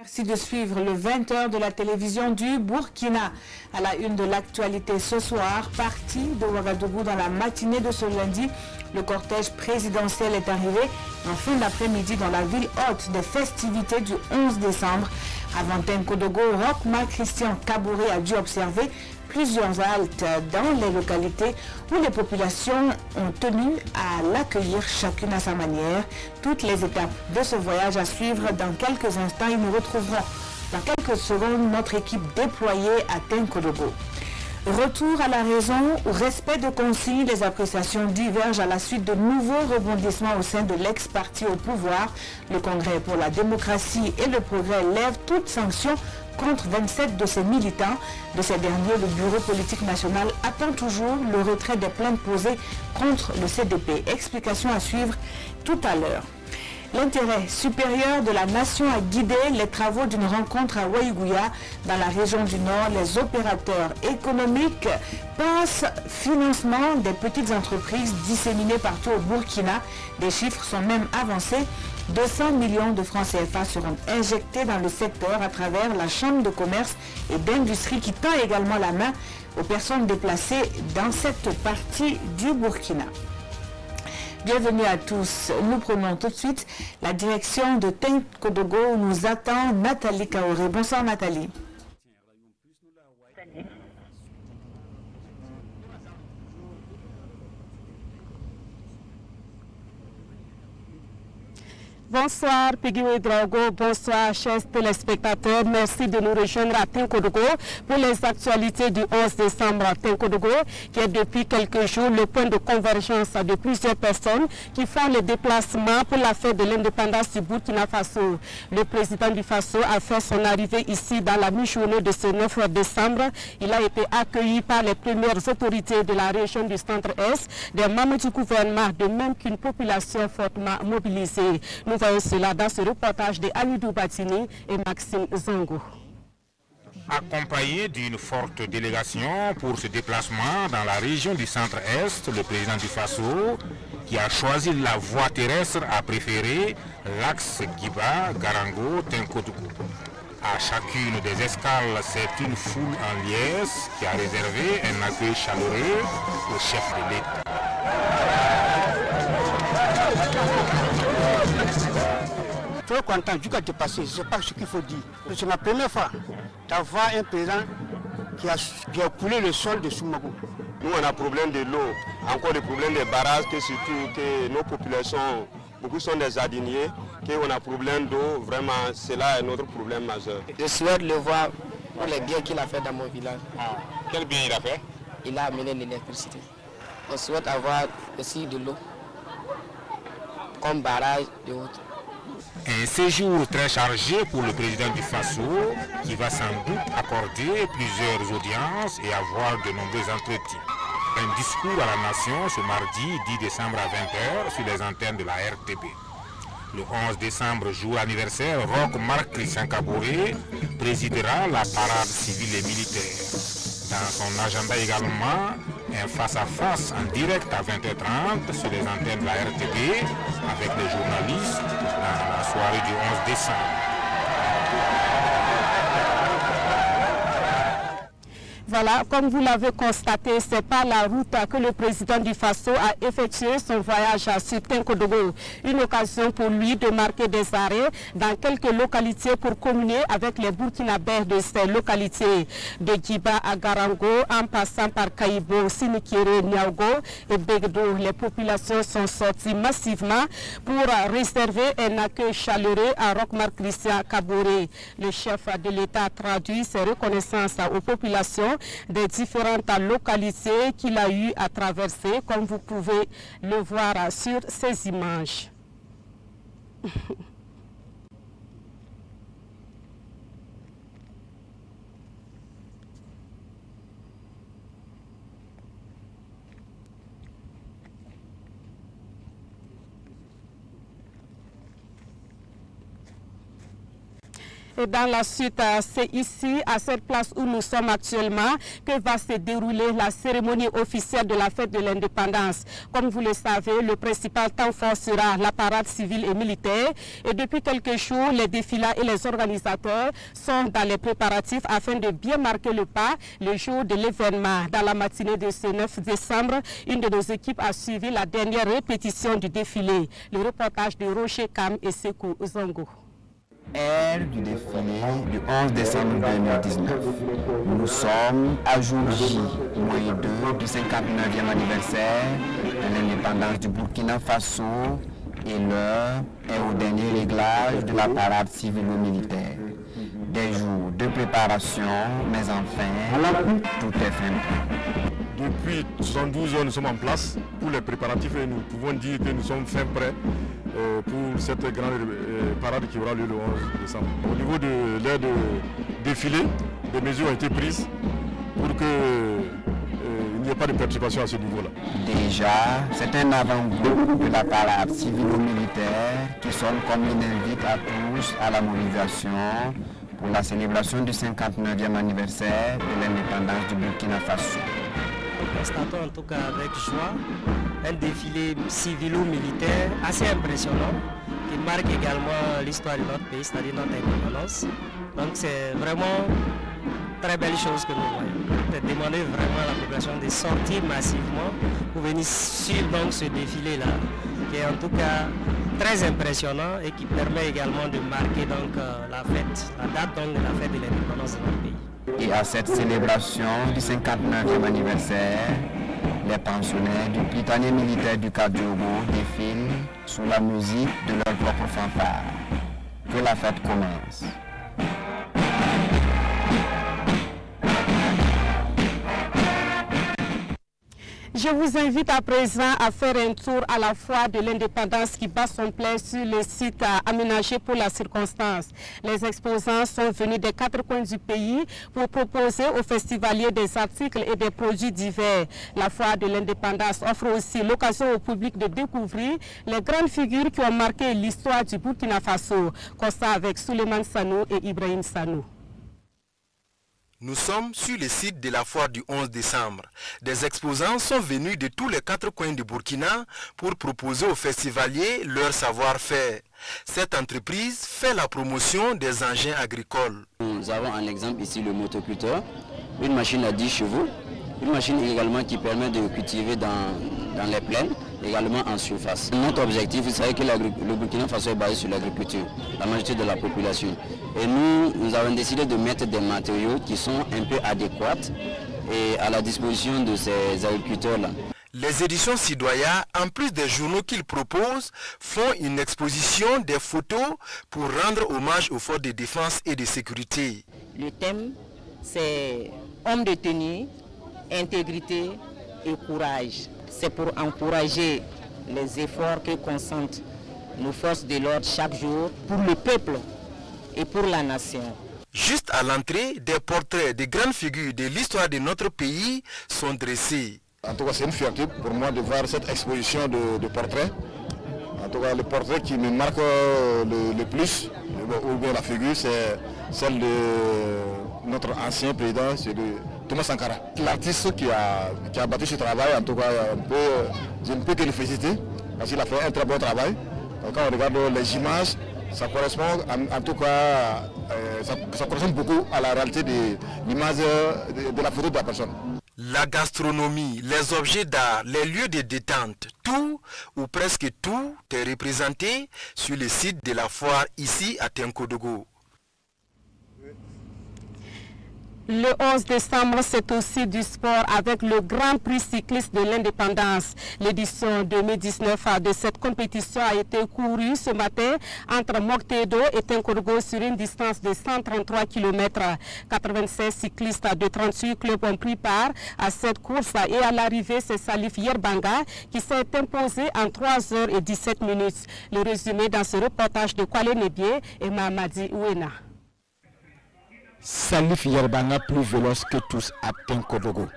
Merci de suivre le 20h de la télévision du Burkina. À la une de l'actualité ce soir, parti de Ouagadougou dans la matinée de ce lundi, le cortège présidentiel est arrivé en fin d'après-midi dans la ville haute des festivités du 11 décembre. Avant Tenkodogo, Roch-Marc Christian Kabouré a dû observer plusieurs haltes dans les localités où les populations ont tenu à l'accueillir chacune à sa manière. Toutes les étapes de ce voyage à suivre dans quelques instants et nous retrouverons dans quelques secondes notre équipe déployée à Tenkodogo. Retour à la raison ou respect de consignes, les appréciations divergent à la suite de nouveaux rebondissements au sein de l'ex-parti au pouvoir. Le Congrès pour la démocratie et le progrès lève toute sanction contre 27 de ses militants. De ces derniers, le Bureau politique national attend toujours le retrait des plaintes posées contre le CDP. Explication à suivre tout à l'heure. L'intérêt supérieur de la nation a guidé les travaux d'une rencontre à Waïgouya. Dans la région du Nord, les opérateurs économiques pensent financement des petites entreprises disséminées partout au Burkina. Des chiffres sont même avancés. 200 millions de francs CFA seront injectés dans le secteur à travers la Chambre de commerce et d'industrie qui tend également la main aux personnes déplacées dans cette partie du Burkina. Bienvenue à tous. Nous prenons tout de suite la direction de Tenkodogo où nous attend Nathalie Kaoré. Bonsoir Nathalie. Bonsoir Peggy Drago, bonsoir chers téléspectateurs, merci de nous rejoindre à Tenkodogo pour les actualités du 11 décembre. Tenkodogo qui est depuis quelques jours le point de convergence de plusieurs personnes qui font le déplacement pour la fête de l'indépendance du Burkina Faso. Le président du Faso a fait son arrivée ici dans la mi-journée de ce 9 décembre. Il a été accueilli par les premières autorités de la région du centre-est, des membres du gouvernement, de même qu'une population fortement mobilisée. Nous voyons cela dans ce reportage de Alidou Batini et Maxime Zongo. Accompagné d'une forte délégation pour ce déplacement dans la région du centre-est, le président du Faso, qui a choisi la voie terrestre, a préféré l'axe Giba-Garango-Tenkodougou. À chacune des escales, c'est une foule en liesse qui a réservé un accueil chaleureux au chef de l'État. Très content, du cas de passer, je ne sais pas ce qu'il faut dire. C'est ma première fois d'avoir un président qui a coulé le sol de Soumago. Nous, on a problème de l'eau, encore des problèmes des barrages, que surtout que nos populations, beaucoup sont des jardiniers, qu'on a problème d'eau, vraiment, c'est là notre problème majeur. Je souhaite le voir pour les biens qu'il a fait dans mon village. Ah, quel bien il a fait? Il a amené l'électricité. On souhaite avoir aussi de l'eau, comme barrage et autres. Un séjour très chargé pour le président du Faso qui va sans doute accorder plusieurs audiences et avoir de nombreux entretiens. Un discours à la nation ce mardi 10 décembre à 20h sur les antennes de la RTB. Le 11 décembre, jour anniversaire, Roch-Marc Christian Kabouré présidera la parade civile et militaire. Dans son agenda également, un face-à-face en direct à 20h30 sur les antennes de la RTB avec les journalistes dans la soirée du 11 décembre. Voilà, comme vous l'avez constaté, c'est par la route que le président du Faso a effectué son voyage sur Tenkodogo. Une occasion pour lui de marquer des arrêts dans quelques localités pour communier avec les Burkinabés de ces localités. De Djiba à Garango, en passant par Kaïbo, Sinikere, Niaogo et Begdo, les populations sont sorties massivement pour réserver un accueil chaleureux à Roch-Marc Christian Kabouré. Le chef de l'État a traduit ses reconnaissances aux populations des différentes localités qu'il a eu à traverser, comme vous pouvez le voir sur ces images. Et dans la suite, c'est ici, à cette place où nous sommes actuellement, que va se dérouler la cérémonie officielle de la fête de l'indépendance. Comme vous le savez, le principal temps fort sera la parade civile et militaire. Et depuis quelques jours, les défilants et les organisateurs sont dans les préparatifs afin de bien marquer le pas le jour de l'événement. Dans la matinée de ce 9 décembre, une de nos équipes a suivi la dernière répétition du défilé. Le reportage de Rocher Kam et Sekou Zongo. Heure du défilé du 11 décembre 2019. Nous sommes à jour J, -2 du 59e anniversaire de l'indépendance du Burkina Faso et l'heure est au dernier réglage de la parade civilo-militaire. Des jours de préparation, mais enfin, tout est fin. Depuis 72 heures, nous sommes en place pour les préparatifs et nous pouvons dire que nous sommes fin prêts pour cette grande parade qui aura lieu le 11 décembre. Au niveau de l'aire de défilé, des mesures ont été prises pour qu'il n'y ait pas de perturbation à ce niveau-là. Déjà, c'est un avant-goût de la parade civilo-militaire qui sonne comme une invite à tous à la mobilisation pour la célébration du 59e anniversaire de l'indépendance du Burkina Faso. Nous constatons en tout cas avec joie un défilé civilo-militaire assez impressionnant qui marque également l'histoire de notre pays, c'est-à-dire notre indépendance. Donc c'est vraiment une très belle chose que nous voyons. De demander vraiment à la population de sortir massivement pour venir suivre donc ce défilé-là, qui est en tout cas très impressionnant et qui permet également de marquer donc la fête, la date donc de la fête de l'indépendance de notre pays. Et à cette célébration du 59e anniversaire, les pensionnaires du prytanée militaire du Kadiogo défilent sous la musique de leur propre fanfare. Que la fête commence. Je vous invite à présent à faire un tour à la foire de l'indépendance qui bat son plein sur le site aménagé pour la circonstance. Les exposants sont venus des 4 coins du pays pour proposer aux festivaliers des articles et des produits divers. La foire de l'indépendance offre aussi l'occasion au public de découvrir les grandes figures qui ont marqué l'histoire du Burkina Faso. Constat avec Souleymane Sanou et Ibrahim Sanou. Nous sommes sur le site de la foire du 11 décembre. Des exposants sont venus de tous les 4 coins du Burkina pour proposer aux festivaliers leur savoir-faire. Cette entreprise fait la promotion des engins agricoles. Nous avons un exemple ici, le motoculteur, une machine à 10 chevaux, une machine également qui permet de cultiver dans les plaines, également en surface. Notre objectif, vous savez que le Burkina Faso est basé sur l'agriculture, la majorité de la population. Et nous avons décidé de mettre des matériaux qui sont un peu adéquats et à la disposition de ces agriculteurs-là. Les éditions Sidoya, en plus des journaux qu'ils proposent, font une exposition des photos pour rendre hommage aux forces de défense et de sécurité. Le thème, c'est homme de tenue, intégrité et courage. C'est pour encourager les efforts que consentent nos forces de l'ordre chaque jour pour le peuple et pour la nation. Juste à l'entrée, des portraits de grandes figures de l'histoire de notre pays sont dressés. En tout cas, c'est une fierté pour moi de voir cette exposition de portraits. En tout cas, le portrait qui me marque le plus, ou bien la figure, c'est celle de notre ancien président, c'est de Thomas Sankara. L'artiste qui a battu ce travail, en tout cas, je ne peux que le féliciter, parce qu'il a fait un très bon travail. Quand on regarde les images, ça correspond, en tout cas, ça correspond beaucoup à la réalité de l'image de la photo de la personne. La gastronomie, les objets d'art, les lieux de détente, tout ou presque tout est représenté sur le site de la foire ici à Tenkodogo. Le 11 décembre, c'est aussi du sport avec le Grand Prix cycliste de l'indépendance. L'édition 2019 de cette compétition a été courue ce matin entre Moktedo et Tenkodogo sur une distance de 133 km. 96 cyclistes de 38 clubs ont pris part à cette course et à l'arrivée, c'est Salif Yerbanga qui s'est imposé en 3h17 minutes. Le résumé dans ce reportage de Kwale Nebié et Mamadi Ouena. Salif Yerbanga plus véloce que tous à Tenkodogo.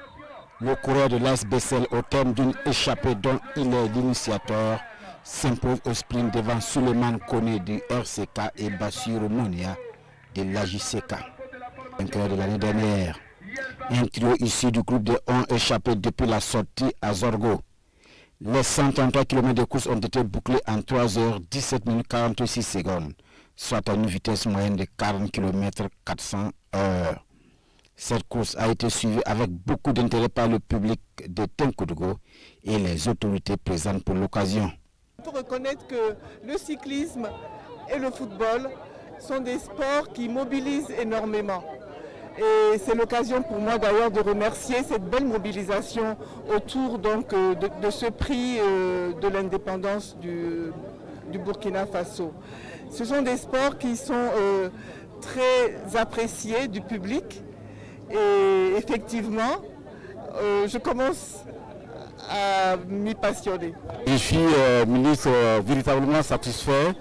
Le coureur de l'AS Bessel au terme d'une échappée dont il est l'initiateur s'impose au sprint devant Suleiman Kone du RCK et Bassirou Mounia de l'AJCK, vainqueur de l'année dernière. Un trio issu du groupe de 11 échappés depuis la sortie à Zorgo. Les 133 km de course ont été bouclés en 3 heures 17 minutes 46 secondes, soit à une vitesse moyenne de 40 km 400 heures. Cette course a été suivie avec beaucoup d'intérêt par le public de Tenkodogo et les autorités présentes pour l'occasion. Il faut reconnaître que le cyclisme et le football sont des sports qui mobilisent énormément. Et c'est l'occasion pour moi d'ailleurs de remercier cette belle mobilisation autour donc, de ce prix de l'indépendance du Burkina Faso. Ce sont des sports qui sont très appréciés du public et effectivement, je commence à m'y passionner. Je suis ministre véritablement satisfait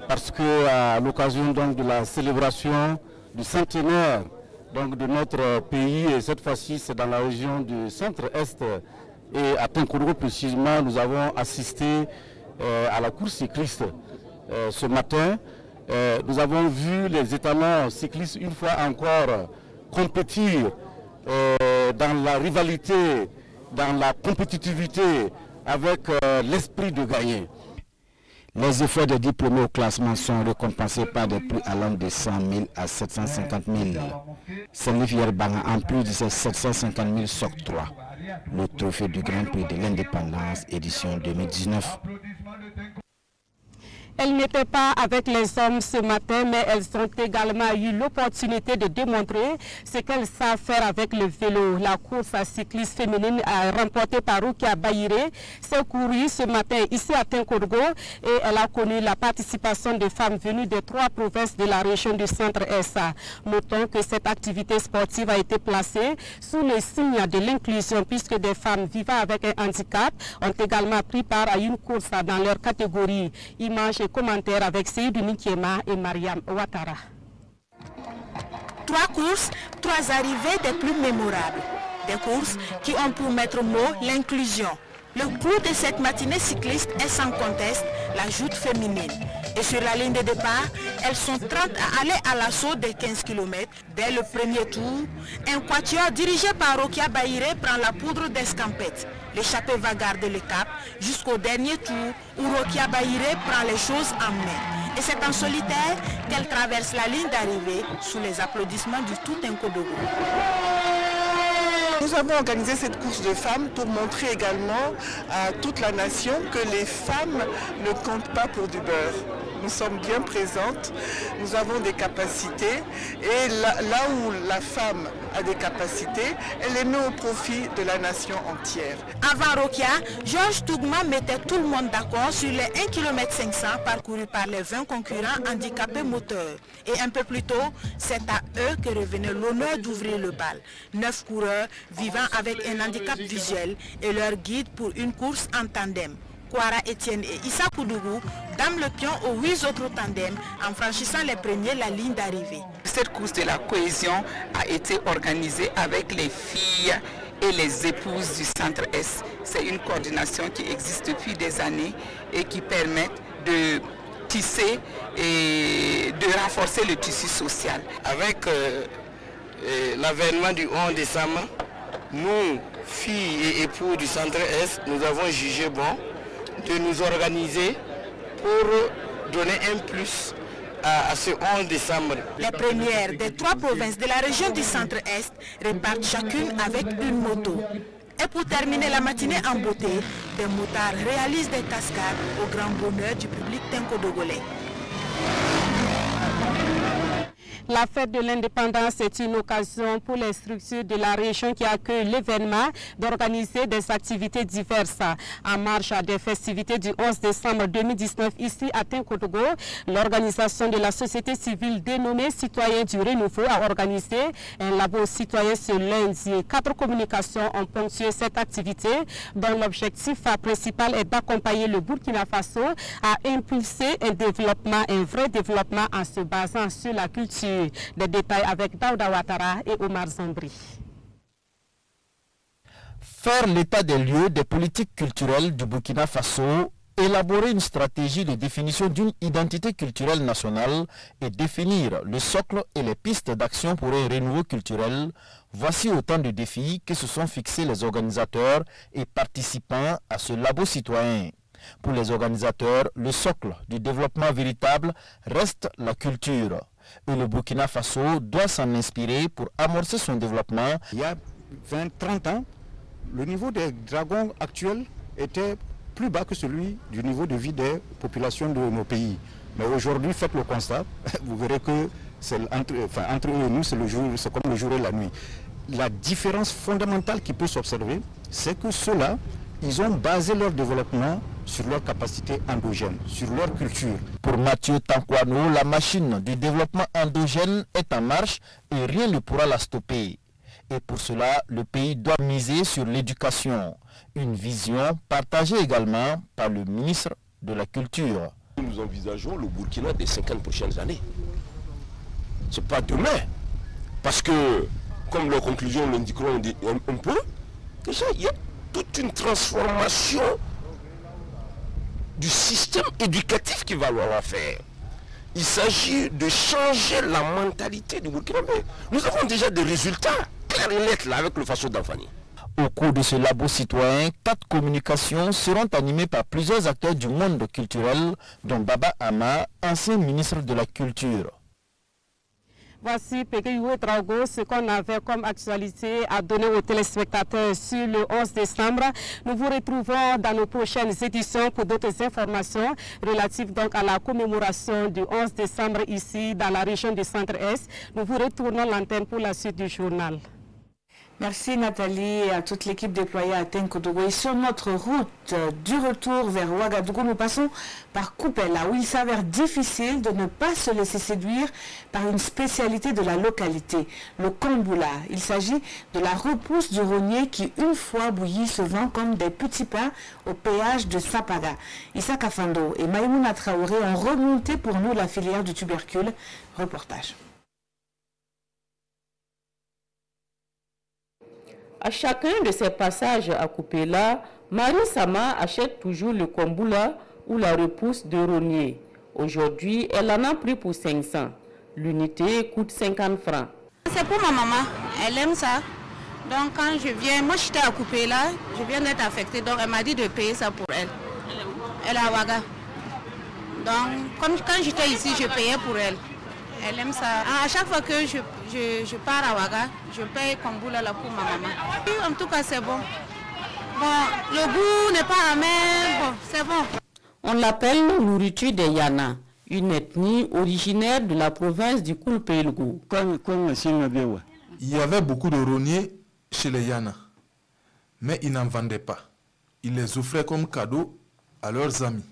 parce que à l'occasion donc de la célébration du centenaire donc de notre pays, et cette fois-ci c'est dans la région du centre-est et à Tenkodogo précisément, nous avons assisté à la course cycliste ce matin. Nous avons vu les étalons cyclistes une fois encore compétir dans la rivalité, dans la compétitivité avec l'esprit de gagner. Les efforts des diplômés au classement sont récompensés par des prix allant de 100 000 à 750 000. Salif Yerbanga, en plus de ces 750 000, s'octroie le trophée du Grand Prix de l'Indépendance, édition 2019. Elles n'étaient pas avec les hommes ce matin, mais elles ont également eu l'opportunité de démontrer ce qu'elles savent faire avec le vélo. La course à cycliste féminine remportée par Rokia Bayire s'est courue ce matin ici à Tenkodogo et elle a connu la participation de femmes venues des 3 provinces de la région du centre-est. Notons que cette activité sportive a été placée sous le signe de l'inclusion puisque des femmes vivant avec un handicap ont également pris part à une course dans leur catégorie. Images et commentaires avec Seydou Nikiema et Mariam Ouattara. 3 courses, 3 arrivées des plus mémorables. Des courses qui ont pour maître mot l'inclusion. Le clou de cette matinée cycliste est sans conteste la joute féminine. Et sur la ligne de départ, elles sont 30 à aller à l'assaut des 15 km. Dès le premier tour, un quatuor dirigé par Rokia Bayire prend la poudre d'escampette. L'échappée va garder le cap jusqu'au dernier tour où Rokia Bayire prend les choses en main. Et c'est en solitaire qu'elle traverse la ligne d'arrivée sous les applaudissements du tout Tenkodogo. Nous avons organisé cette course de femmes pour montrer également à toute la nation que les femmes ne comptent pas pour du beurre. Nous sommes bien présentes, nous avons des capacités et là où la femme a des capacités, elle les met au profit de la nation entière. Avant Rokia, Georges Tougma mettait tout le monde d'accord sur les 1 km 500 parcourus par les 20 concurrents handicapés moteurs. Et un peu plus tôt, c'est à eux que revenait l'honneur d'ouvrir le bal. 9 coureurs vivant avec un handicap visuel et leur guide pour une course en tandem. Kwara Etienne et Issa Koudougou dament le pion aux 8 autres tandems en franchissant les premiers la ligne d'arrivée. Cette course de la cohésion a été organisée avec les filles et les épouses du Centre-Est. C'est une coordination qui existe depuis des années et qui permet de tisser et de renforcer le tissu social. Avec l'avènement du 11 décembre, nous, filles et époux du Centre-Est, nous avons jugé bon de nous organiser pour donner un plus à ce 11 décembre. Les premières des 3 provinces de la région du Centre-Est repartent chacune avec une moto. Et pour terminer la matinée en beauté, des motards réalisent des cascades au grand bonheur du public tenkodogolais. La fête de l'indépendance est une occasion pour les structures de la région qui accueillent l'événement d'organiser des activités diverses. En marge des festivités du 11 décembre 2019 ici à Tenkodogo, l'organisation de la société civile dénommée Citoyens du Renouveau a organisé un labo citoyen ce lundi. 4 communications ont ponctué cette activité dont l'objectif principal est d'accompagner le Burkina Faso à impulser un vrai développement en se basant sur la culture. Des détails avec Daouda Ouattara et Omar Zambri. Faire l'état des lieux des politiques culturelles du Burkina Faso élaborer une stratégie de définition d'une identité culturelle nationale et définir le socle et les pistes d'action pour un renouveau culturel, voici autant de défis que se sont fixés les organisateurs et participants à ce labo citoyen. Pour les organisateurs, le socle du développement véritable reste la culture. Et le Burkina Faso doit s'en inspirer pour amorcer son développement. Il y a 20-30 ans, le niveau des dragons actuels était plus bas que celui du niveau de vie des populations de nos pays. Mais aujourd'hui, faites le constat, vous verrez que entre eux et nous, c'est comme le jour et la nuit. La différence fondamentale qui peut s'observer, c'est que ceux-là, ils ont basé leur développement sur leur capacité endogène, sur leur culture. Pour Mathieu Tankwano, la machine du développement endogène est en marche et rien ne pourra la stopper. Et pour cela, le pays doit miser sur l'éducation. Une vision partagée également par le ministre de la Culture. Nous envisageons le Burkina des 50 prochaines années. Ce n'est pas demain. Parce que, comme leurs conclusions l'indiqueront un peu, déjà il y a toute une transformation du système éducatif qu'il va falloir faire. Il s'agit de changer la mentalité du Burkinabé. Nous avons déjà des résultats clairs et nets là avec le Faso d'Anfani. Au cours de ce labo citoyen, 4 communications seront animées par plusieurs acteurs du monde culturel, dont Baba Ama, ancien ministre de la Culture. Voici Pekeyou Trago, ce qu'on avait comme actualité à donner aux téléspectateurs sur le 11 décembre. Nous vous retrouvons dans nos prochaines éditions pour d'autres informations relatives donc à la commémoration du 11 décembre ici dans la région du Centre-Est. Nous vous retournons l'antenne pour la suite du journal. Merci Nathalie et à toute l'équipe déployée à Tenkodogo. Et sur notre route du retour vers Ouagadougou, nous passons par Koupela, où il s'avère difficile de ne pas se laisser séduire par une spécialité de la localité, le kamboula. Il s'agit de la repousse du rognier qui, une fois bouillie, se vend comme des petits pains au péage de Sapaga. Issa Kafando et Maïmouna Traoré ont remonté pour nous la filière du tubercule. Reportage. À chacun de ces passages à Koupela, Marie Sama achète toujours le kamboula ou la repousse de rognier. Aujourd'hui, elle en a pris pour 500. L'unité coûte 50 francs. C'est pour ma maman, elle aime ça. Donc quand je viens, moi j'étais à Koupela, je viens d'être affectée, donc elle m'a dit de payer ça pour elle. Elle est à Ouaga. Donc comme quand j'étais ici, je payais pour elle. Elle aime ça. À chaque fois que je pars à Ouaga, je paye kamboula là pour ma maman. En tout cas, c'est bon. Bon, le goût n'est pas amer, bon, c'est bon. On l'appelle nourriture des Yana, une ethnie originaire de la province du Koulpelgou. Il y avait beaucoup de rogniers chez les Yana, mais ils n'en vendaient pas. Ils les offraient comme cadeau à leurs amis.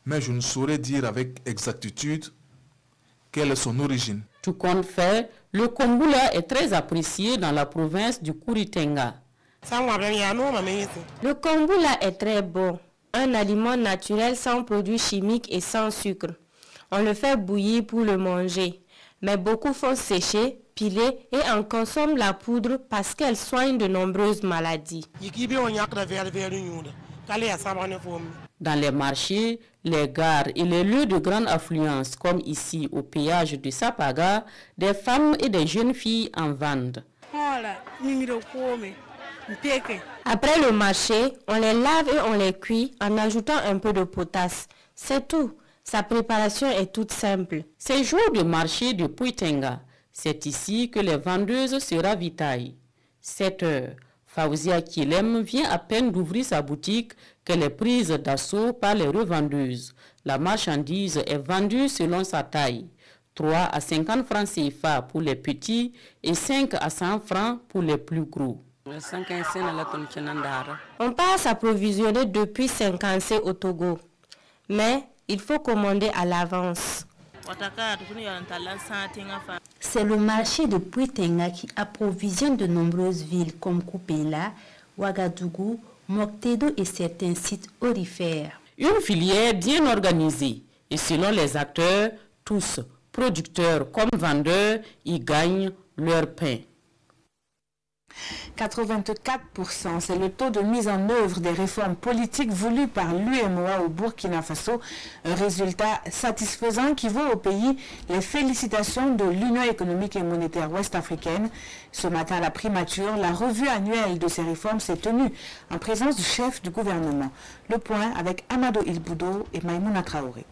Mais je ne saurais dire avec exactitude quelle est son origine. Tout compte fait, le kamboula est très apprécié dans la province du Kouritenga. Le kamboula est très bon, un aliment naturel sans produits chimiques et sans sucre. On le fait bouillir pour le manger, mais beaucoup font sécher, piler et en consomment la poudre parce qu'elle soigne de nombreuses maladies. Dans les marchés, les gares et les lieux de grande affluence, comme ici au péage de Sapaga, des femmes et des jeunes filles en vendent. Après le marché, on les lave et on les cuit en ajoutant un peu de potasse. C'est tout. Sa préparation est toute simple. C'est jour de marché de Puitenga. C'est ici que les vendeuses se ravitaillent. 7 heures. Faouzia Kilem vient à peine d'ouvrir sa boutique qu'elle est prise d'assaut par les revendeuses. La marchandise est vendue selon sa taille. 3 à 50 francs CFA pour les petits et 5 à 100 francs pour les plus gros. On part s'approvisionner depuis 50 au Togo, mais il faut commander à l'avance. C'est le marché de Puitenga qui approvisionne de nombreuses villes comme Koupela, Ouagadougou, Moktedo et certains sites orifères. Une filière bien organisée et selon les acteurs, tous, producteurs comme vendeurs, y gagnent leur pain. 84%. C'est le taux de mise en œuvre des réformes politiques voulues par l'UEMOA au Burkina Faso. Un résultat satisfaisant qui vaut au pays les félicitations de l'Union économique et monétaire ouest-africaine. Ce matin, à la primature, la revue annuelle de ces réformes s'est tenue en présence du chef du gouvernement. Le point avec Amado Ilboudo et Maïmouna Traoré.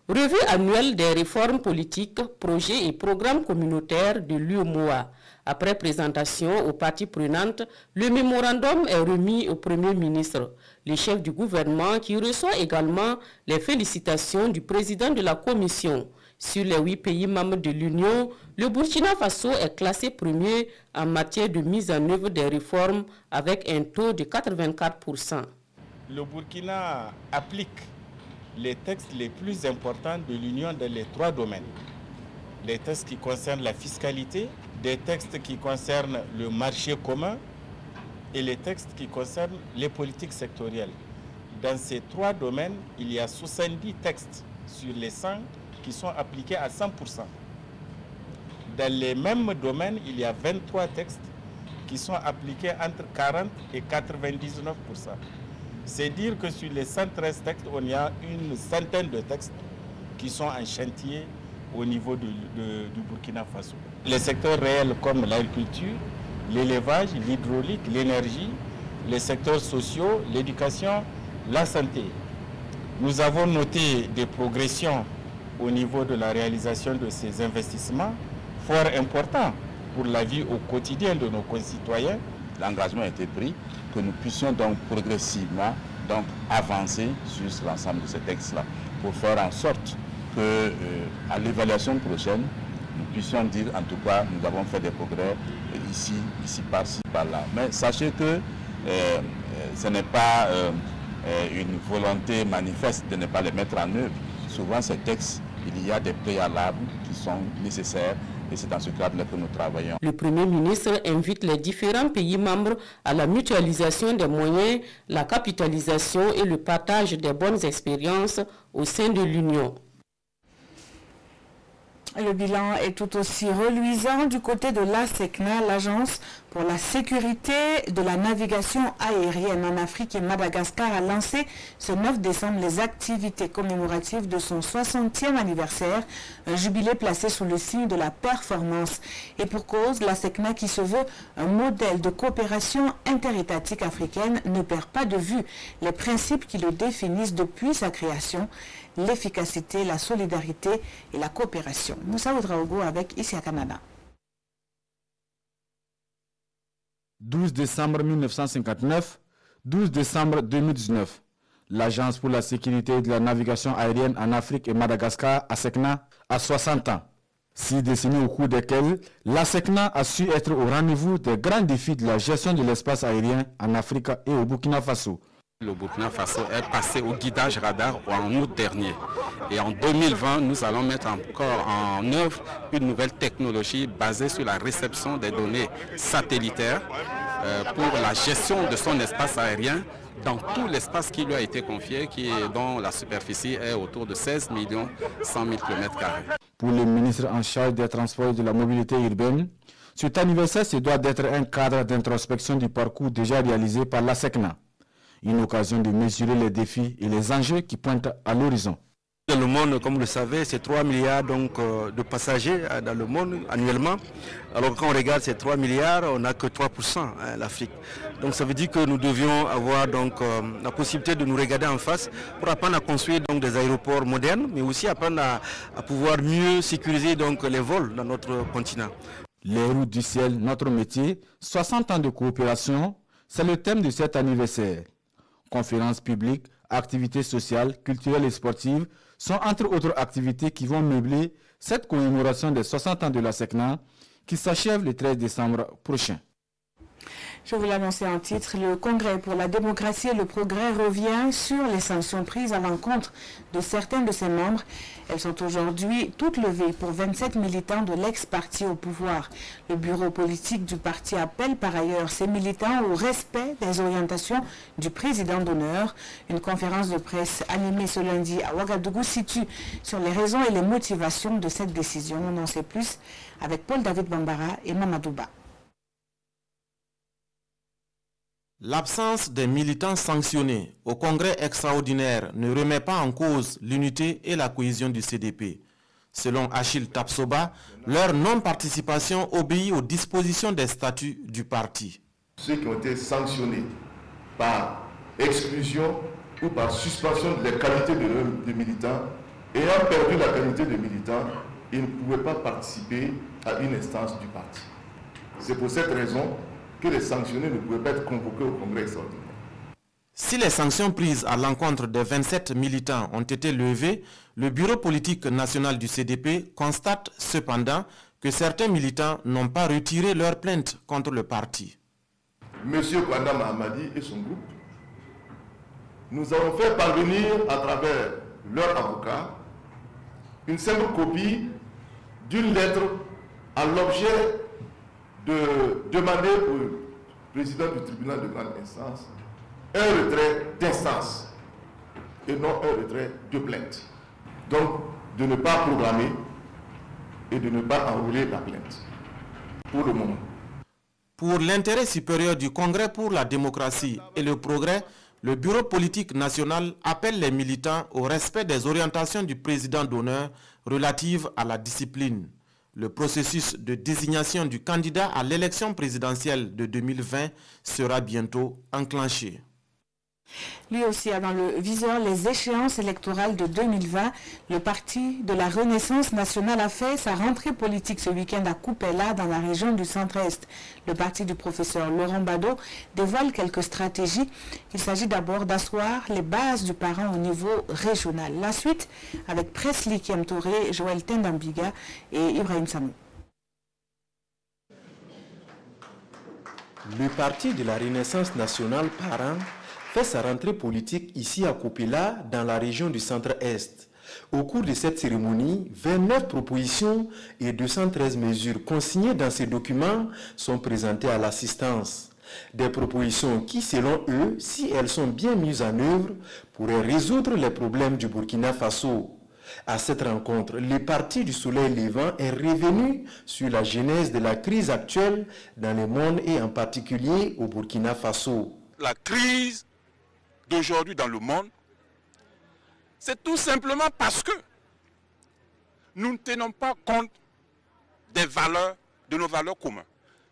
Revue annuelle des réformes politiques, projets et programmes communautaires de l'UEMOA. Après présentation aux parties prenantes, le mémorandum est remis au Premier ministre, le chef du gouvernement qui reçoit également les félicitations du président de la Commission. Sur les 8 pays membres de l'Union, le Burkina Faso est classé premier en matière de mise en œuvre des réformes avec un taux de 84%. Le Burkina applique les textes les plus importants de l'Union dans les 3 domaines. Les textes qui concernent la fiscalité, des textes qui concernent le marché commun et les textes qui concernent les politiques sectorielles. Dans ces 3 domaines, il y a 70 textes sur les 100 qui sont appliqués à 100%. Dans les mêmes domaines, il y a 23 textes qui sont appliqués entre 40 et 99%. C'est dire que sur les 113 textes, on y a une centaine de textes qui sont en chantier au niveau du Burkina Faso. Les secteurs réels comme l'agriculture, l'élevage, l'hydraulique, l'énergie, les secteurs sociaux, l'éducation, la santé. Nous avons noté des progressions au niveau de la réalisation de ces investissements fort importants pour la vie au quotidien de nos concitoyens. L'engagement a été pris que nous puissions donc progressivement avancer sur l'ensemble de ces textes-là pour faire en sorte que à l'évaluation prochaine, nous puissions dire en tout cas nous avons fait des progrès ici par-ci, par-là. Mais sachez que ce n'est pas une volonté manifeste de ne pas les mettre en œuvre. Souvent ces textes, il y a des préalables qui sont nécessaires. Et c'est dans ce cadre-là que nous travaillons. Le Premier ministre invite les différents pays membres à la mutualisation des moyens, la capitalisation et le partage des bonnes expériences au sein de l'Union. Le bilan est tout aussi reluisant du côté de l'ASECNA, l'Agence pour la sécurité de la navigation aérienne en Afrique et Madagascar a lancé ce 9 décembre les activités commémoratives de son 60e anniversaire, un jubilé placé sous le signe de la performance. Et pour cause, l'ASECNA, qui se veut un modèle de coopération interétatique africaine, ne perd pas de vue les principes qui le définissent depuis sa création: l'efficacité, la solidarité et la coopération. Moussa Oudraogo avec Isia Canada. 12 décembre 1959, 12 décembre 2019. L'Agence pour la sécurité de la navigation aérienne en Afrique et Madagascar, ASECNA, a 60 ans. 6 décennies au cours desquelles l'ASECNA a su être au rendez-vous des grands défis de la gestion de l'espace aérien en Afrique et au Burkina Faso. Le Burkina Faso est passé au guidage radar en août dernier. Et en 2020, nous allons mettre encore en œuvre une nouvelle technologie basée sur la réception des données satellitaires pour la gestion de son espace aérien dans tout l'espace qui lui a été confié, dont la superficie est autour de 16 100 000 km². Pour le ministre en charge des transports et de la mobilité urbaine, cet anniversaire se doit d'être un cadre d'introspection du parcours déjà réalisé par l'ASECNA. Une occasion de mesurer les défis et les enjeux qui pointent à l'horizon. Dans le monde, comme vous le savez, c'est 3 milliards de passagers dans le monde annuellement. Alors quand on regarde ces 3 milliards, on n'a que 3% l'Afrique. Donc ça veut dire que nous devions avoir la possibilité de nous regarder en face pour apprendre à construire des aéroports modernes, mais aussi apprendre à pouvoir mieux sécuriser les vols dans notre continent. Les routes du ciel, notre métier, 60 ans de coopération, c'est le thème de cet anniversaire. Conférences publiques, activités sociales, culturelles et sportives sont entre autres activités qui vont meubler cette commémoration des 60 ans de l'ASECNA qui s'achève le 13 décembre prochain. Je vous l'annonçais en titre, le Congrès pour la démocratie et le progrès revient sur les sanctions prises à l'encontre de certains de ses membres. Elles sont aujourd'hui toutes levées pour 27 militants de l'ex-parti au pouvoir. Le bureau politique du parti appelle par ailleurs ces militants au respect des orientations du président d'honneur. Une conférence de presse animée ce lundi à Ouagadougou situe sur les raisons et les motivations de cette décision. On en sait plus avec Paul-David Bambara et Mamadouba. L'absence des militants sanctionnés au congrès extraordinaire ne remet pas en cause l'unité et la cohésion du CDP. Selon Achille Tapsoba, leur non-participation obéit aux dispositions des statuts du parti. Ceux qui ont été sanctionnés par exclusion ou par suspension de la qualité de militants, ayant perdu la qualité de militant, ils ne pouvaient pas participer à une instance du parti. C'est pour cette raison que les sanctionnés ne pouvaient pas être convoqués au congrès extraordinaire. Si les sanctions prises à l'encontre des 27 militants ont été levées, le bureau politique national du CDP constate cependant que certains militants n'ont pas retiré leur plainte contre le parti. Monsieur Kwanda Mahamadi et son groupe nous avons fait parvenir à travers leur avocat une simple copie d'une lettre à l'objet de demander au président du tribunal de grande instance un retrait d'instance et non un retrait de plainte. Donc, de ne pas programmer et de ne pas enrouler la plainte pour le moment. Pour l'intérêt supérieur du Congrès pour la démocratie et le progrès, le bureau politique national appelle les militants au respect des orientations du président d'honneur relatives à la discipline. Le processus de désignation du candidat à l'élection présidentielle de 2020 sera bientôt enclenché. Lui aussi a dans le viseur les échéances électorales de 2020. Le parti de la Renaissance nationale a fait sa rentrée politique ce week-end à Koupela dans la région du centre-est. Le parti du professeur Laurent Bado dévoile quelques stratégies. Il s'agit d'abord d'asseoir les bases du parent au niveau régional. La suite avec Presly Kiemtouré, Joël Tendambiga et Ibrahim Samou. Le parti de la Renaissance nationale parent fait sa rentrée politique ici à Koupela, dans la région du centre-est. Au cours de cette cérémonie, 29 propositions et 213 mesures consignées dans ces documents sont présentées à l'assistance. Des propositions qui, selon eux, si elles sont bien mises en œuvre, pourraient résoudre les problèmes du Burkina Faso. À cette rencontre, le Parti du Soleil Levant est revenu sur la genèse de la crise actuelle dans le monde et en particulier au Burkina Faso. La crise d'aujourd'hui dans le monde, c'est tout simplement parce que nous ne tenons pas compte des valeurs, de nos valeurs communes.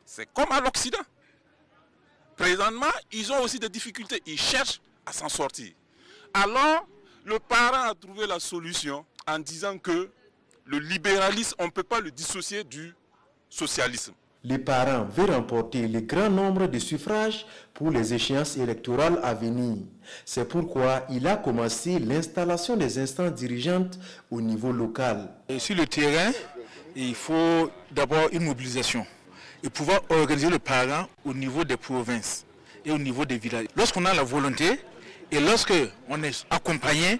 C'est comme à l'Occident. Présentement, ils ont aussi des difficultés, ils cherchent à s'en sortir. Alors, le parent a trouvé la solution en disant que le libéralisme, on ne peut pas le dissocier du socialisme. Les parents veulent remporter le grand nombre de suffrages pour les échéances électorales à venir. C'est pourquoi il a commencé l'installation des instances dirigeantes au niveau local. Et sur le terrain, il faut d'abord une mobilisation et pouvoir organiser le parent au niveau des provinces et au niveau des villages. Lorsqu'on a la volonté et lorsqu'on est accompagné,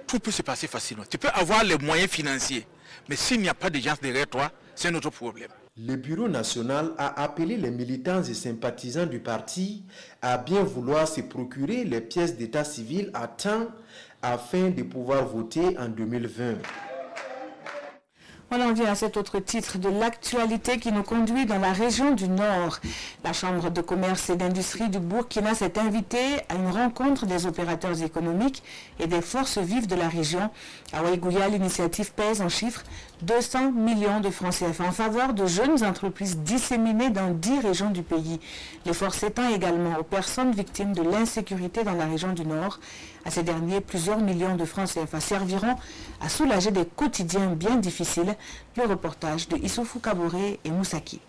tout peut se passer facilement. Tu peux avoir les moyens financiers, mais s'il n'y a pas de gens derrière toi, c'est un autre problème. Le bureau national a appelé les militants et sympathisants du parti à bien vouloir se procurer les pièces d'état civil à temps afin de pouvoir voter en 2020. On en vient à cet autre titre de l'actualité qui nous conduit dans la région du Nord. La Chambre de commerce et d'industrie du Burkina s'est invitée à une rencontre des opérateurs économiques et des forces vives de la région. À Ouaïgouya, l'initiative pèse en chiffres 200 millions de francs CFA en faveur de jeunes entreprises disséminées dans 10 régions du pays. L'effort s'étend également aux personnes victimes de l'insécurité dans la région du Nord. À ces derniers, plusieurs millions de francs CFA serviront à soulager des quotidiens bien difficiles. Le reportage de Issoufou Kaboré et Moussaki.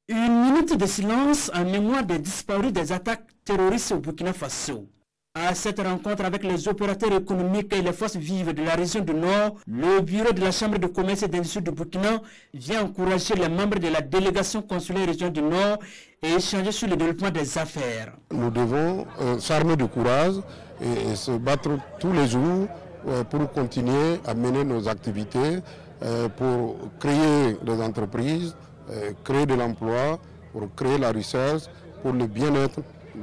Une minute de silence en mémoire des disparus des attaques terroristes au Burkina Faso. À cette rencontre avec les opérateurs économiques et les forces vives de la région du Nord, le bureau de la Chambre de commerce et d'industrie de Burkina vient encourager les membres de la délégation consulaire région du Nord et échanger sur le développement des affaires. Nous devons s'armer de courage et se battre tous les jours pour continuer à mener nos activités, pour créer des entreprises, créer de l'emploi, pour créer la recherche, pour le bien-être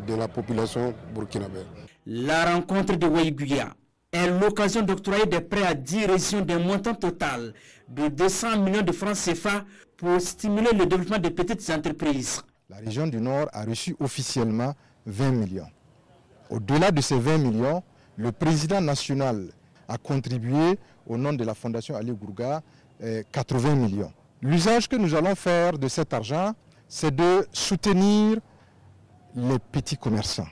de la population burkinabé. La rencontre de Waïguya est l'occasion d'octroyer des prêts à 10 régions d'un montant total de 200 millions de francs CFA pour stimuler le développement des petites entreprises. La région du Nord a reçu officiellement 20 millions. Au-delà de ces 20 millions, le président national a contribué au nom de la Fondation Ali Gourga 80 millions. L'usage que nous allons faire de cet argent, c'est de soutenir les petits commerçants.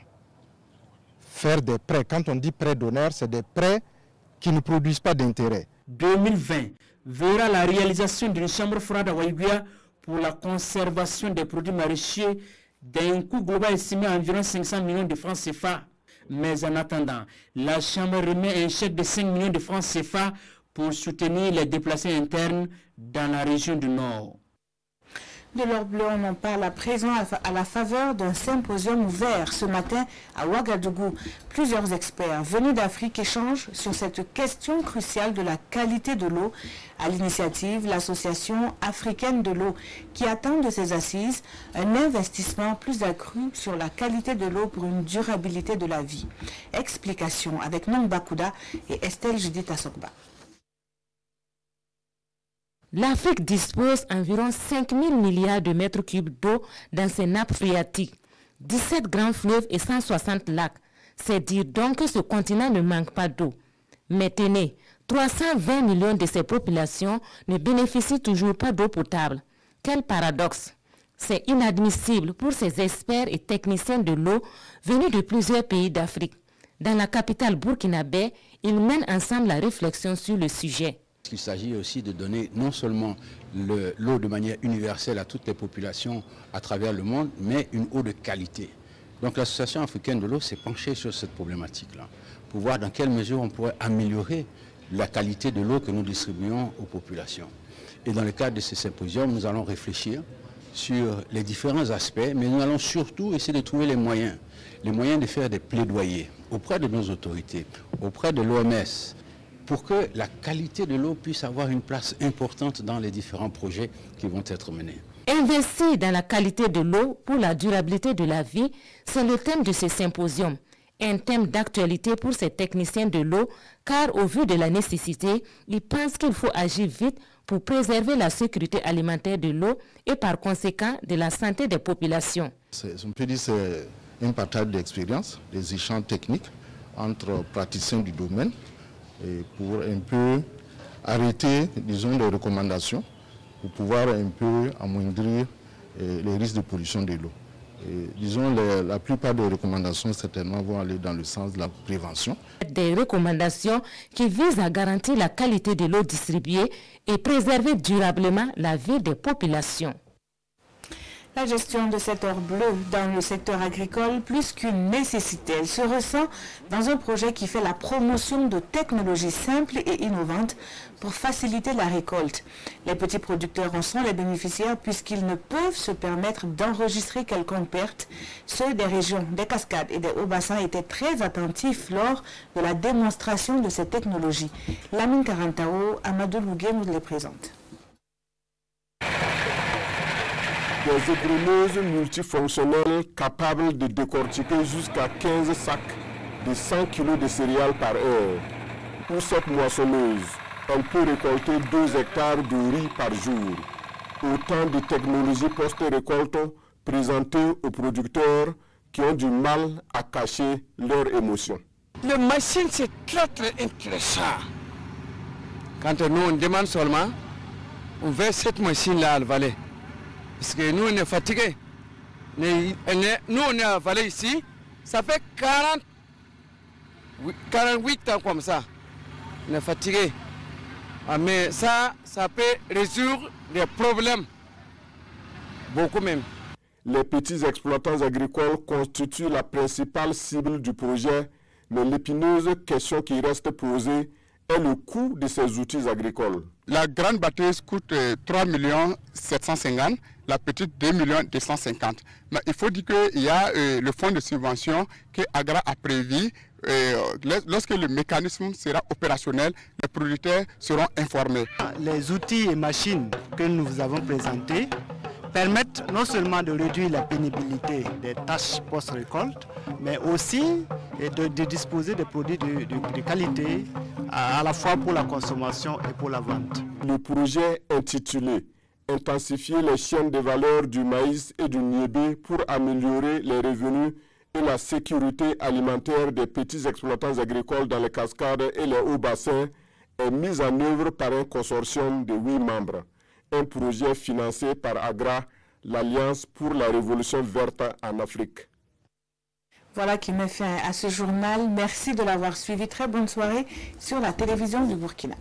Faire des prêts, quand on dit prêts d'honneur, c'est des prêts qui ne produisent pas d'intérêt. 2020 verra la réalisation d'une chambre froide à Waïguya pour la conservation des produits maraîchers d'un coût global estimé à environ 500 millions de francs CFA. Mais en attendant, la chambre remet un chèque de 5 millions de francs CFA pour soutenir les déplacés internes dans la région du Nord. De l'or bleu, on en parle à présent à la faveur d'un symposium ouvert ce matin à Ouagadougou. Plusieurs experts venus d'Afrique échangent sur cette question cruciale de la qualité de l'eau. À l'initiative, l'Association africaine de l'eau qui attend de ses assises un investissement plus accru sur la qualité de l'eau pour une durabilité de la vie. Explication avec Nong Bakouda et Estelle Judith Assokba. L'Afrique dispose environ 5 000 milliards de mètres cubes d'eau dans ses nappes phréatiques, 17 grands fleuves et 160 lacs. C'est dire donc que ce continent ne manque pas d'eau. Mais tenez, 320 millions de ces populations ne bénéficient toujours pas d'eau potable. Quel paradoxe! C'est inadmissible pour ces experts et techniciens de l'eau venus de plusieurs pays d'Afrique. Dans la capitale burkinabé, ils mènent ensemble la réflexion sur le sujet. Il s'agit aussi de donner non seulement l'eau de manière universelle à toutes les populations à travers le monde, mais une eau de qualité. Donc l'Association africaine de l'eau s'est penchée sur cette problématique-là, pour voir dans quelle mesure on pourrait améliorer la qualité de l'eau que nous distribuons aux populations. Et dans le cadre de ce symposium, nous allons réfléchir sur les différents aspects, mais nous allons surtout essayer de trouver les moyens de faire des plaidoyers auprès de nos autorités, auprès de l'OMS, pour que la qualité de l'eau puisse avoir une place importante dans les différents projets qui vont être menés. Investir dans la qualité de l'eau pour la durabilité de la vie, c'est le thème de ce symposium. Un thème d'actualité pour ces techniciens de l'eau, car au vu de la nécessité, ils pensent qu'il faut agir vite pour préserver la sécurité alimentaire de l'eau et par conséquent de la santé des populations. On peut dire que c'est un partage d'expérience, des échanges techniques entre praticiens du domaine, et pour un peu arrêter, disons, les recommandations, pour pouvoir un peu amoindrir les risques de pollution de l'eau. Disons, la plupart des recommandations certainement vont aller dans le sens de la prévention. Des recommandations qui visent à garantir la qualité de l'eau distribuée et préserver durablement la vie des populations. La gestion de cet or bleu dans le secteur agricole, plus qu'une nécessité, elle se ressent dans un projet qui fait la promotion de technologies simples et innovantes pour faciliter la récolte. Les petits producteurs en sont les bénéficiaires puisqu'ils ne peuvent se permettre d'enregistrer quelconque perte. Ceux des régions des Cascades et des Hauts-Bassins étaient très attentifs lors de la démonstration de ces technologies. Lamine Karantao, Amadou Lougué nous les présente. Des égreneuses multifonctionnelles capables de décortiquer jusqu'à 15 sacs de 100 kg de céréales par heure. Pour cette moissonneuse, on peut récolter 2 hectares de riz par jour. Autant de technologies post-récolte présentées aux producteurs qui ont du mal à cacher leurs émotions. Les machines, c'est très intéressant. Quand nous on demande seulement, on veut cette machine-là à la vallée. Parce que nous, on est fatigués. Nous, on est à la vallée ici. Ça fait 48 ans comme ça. On est fatigués. Mais ça peut résoudre des problèmes. Beaucoup même. Les petits exploitants agricoles constituent la principale cible du projet Mais l'épineuse question qui reste posée est le coût de ces outils agricoles. La grande batteuse coûte 3 750 000, la petite 2 250 000. Mais il faut dire qu'il y a le fonds de subvention que Agra a prévu. Lorsque le mécanisme sera opérationnel, les producteurs seront informés. Les outils et machines que nous vous avons présentés permettent non seulement de réduire la pénibilité des tâches post-récolte, mais aussi de disposer de produits de qualité à la fois pour la consommation et pour la vente. Le projet intitulé « Intensifier les chaînes de valeur du maïs et du niébé pour améliorer les revenus et la sécurité alimentaire des petits exploitants agricoles dans les cascades et les hauts bassins » est mis en œuvre par un consortium de 8 membres. Un projet financé par Agra, l'Alliance pour la Révolution verte en Afrique. Voilà qui met fin à ce journal. Merci de l'avoir suivi. Très bonne soirée sur la télévision du Burkina.